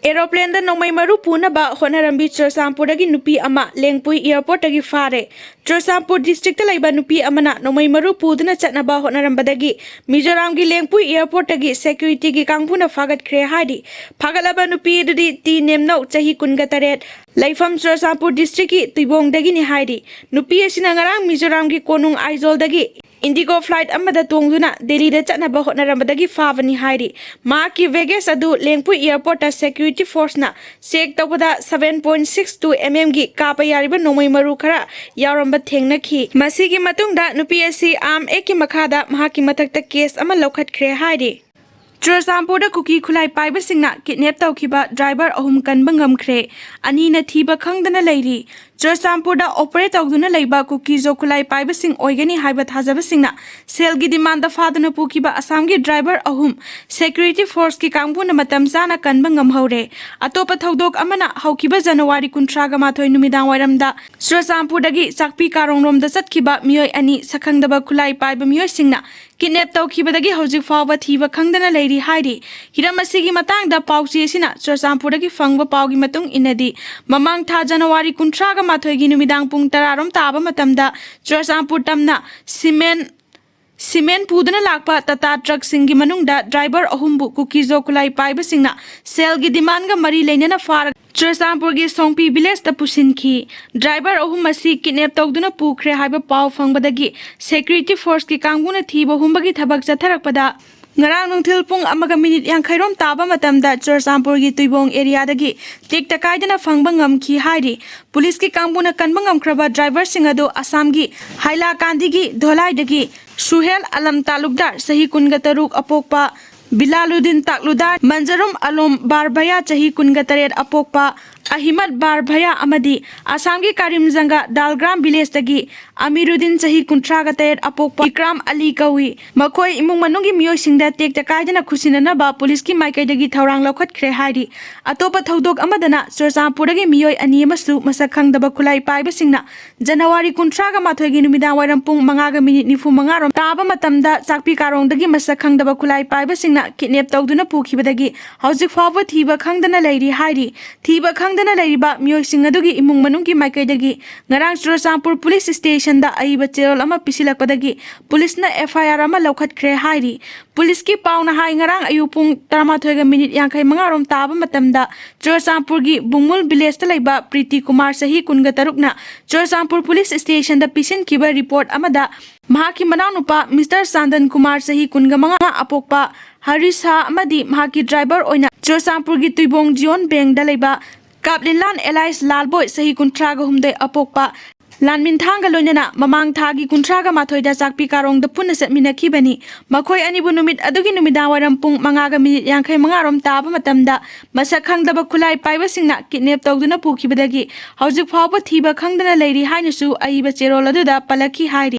Aeroplane da Nongmei Maru puna ba honarambi Chursampurdagi Nupi ama Lengpui airport dagi fare. Chursampur district laiba Nupi amana Nongmei Maru puduna chatnaba honarambadagi Mizoramgi Lengpui airport dagi security gi kangpuna fagat kre hadi. Fagalaba Nupi dudi ti nemno chahi kungataret. Laifam Chursampur district ki tuibong dagi ni hadi. Nupi asina ngarang Mizoramgi konung Aizol dagi Indigo flight amada tongduna Delhi da chatnaba honarambadagi favani hadi. Ma ki Vegas adu Lengpui airport ta security force na check tawada 7.62 mm gi kapa yariba Nongmei Maru khara yaramba thengna khi masigi matungda nupi asi am eki makhada mahaki mathakta case ama lokhat khre haidi Chursampur da Kuki khulai paiba singna kidnap tawkhiba driver ahum kanba ngamkhre ani na thiba khangdana leiri Chursampur da operate tawduna leiba Kuki zo khulai paiba sing oigani haiba thajaba singna sel gi demand da faduna pukiba asam gi driver ahum security force ki kangpuna matam chana kanba ngamhore atopa thodok amana haukiba January 13 ga mathoi numidang wairamda Chursampur dagi chakpi karongrom da chatkiba mioi ani sakhangdaba khulai paiba mioi singna kidnap tawkhibadagi hojik fawba thiba khangdana leiri haidi hiram asigi matangda pauchi asina Chursampur dagi fangba paugi matung inadi mamang tha January 13 ga mathoi gi numidang pung 10 rom taba matamda Chursampur tamna cement pudana lakpa tata truck singi manungda driver ahumbu Kuki zo kulai paiba singna sel gi demand ga mari leinana far Chursampur gi songpi village ta pusinki driver ahum masi kidnap tawduna pukhre haiba pau fangbadagi security force ki kanguna thiba humbagi thabak chatharakpada ngarang nungthil pung amaga minute yang khairom taba matamda Chursampur gi tuibong area dagi tik takaidana fangba ngamki hairi police ki kanguna kanba ngamkraba driver singado Assam gi Haila Kandi gi Dholai dagi Suhel Alam Talukdar sahi kunga taruk apokpa Bilaludin Takludar Manjarum Alom Barbaya chahi kunga taret apokpa Ahimad Barbaya amadi Assam gi Karimjanga Dalgram village dagi Amiruddin chahi 13 taret apokpa Ikram Ali kawi makoi imung manungi miyoi singda tek takaidana khusinana ba police ki maikai dagi thaurang lokhat khre haidi atopa thodok amadana Chursampur dagi miyoi ani amasu masakhang daba khulai paiba singna January 13 ga mathoi gi numidang wairam pung 5 ga minute 95 rom taba matamda chakpi karong dagi masakhang daba khulai paiba singna kidnap tawduna pukhibadagi hojik fawba thiba khangdana leiri haidi thiba khangdana leiriba miyoi sing adugi imung manungki maikai dagi ngarang Chursampur police station da aiba cherol ama pisilakpadagi police na FIR ama lokhat khre hairi police ki pauna hai ngarang ayupung 13 ga minute 55 rom taba matamda Chursampur gi Bungmul village ta laiba Priti Kumar sahi kunga tarukna Chursampur police station da pisin kiba report amada mahaki manau nupa Mr Sandan Kumar sahi kunga manga apokpa Harisha amadi mahaki driver oina Chursampur gi tuibong Jion Bank da laiba Kaplinlan Elias Lalboy sahi 13 ga humdai apokpa Lanmin thanga loinana mamang thagi 13 ga mathoi da chakpi karong da punna setminaki bani makhoi ani bu numit adugi numida waram pung 5 ga minute 55 rom taba matamda masak khangdaba khulai paiba singna kidnap tawduna pukhibadagi hojik fawba thiba khangdana leiri hainasu aiba cherol aduda palaki hairi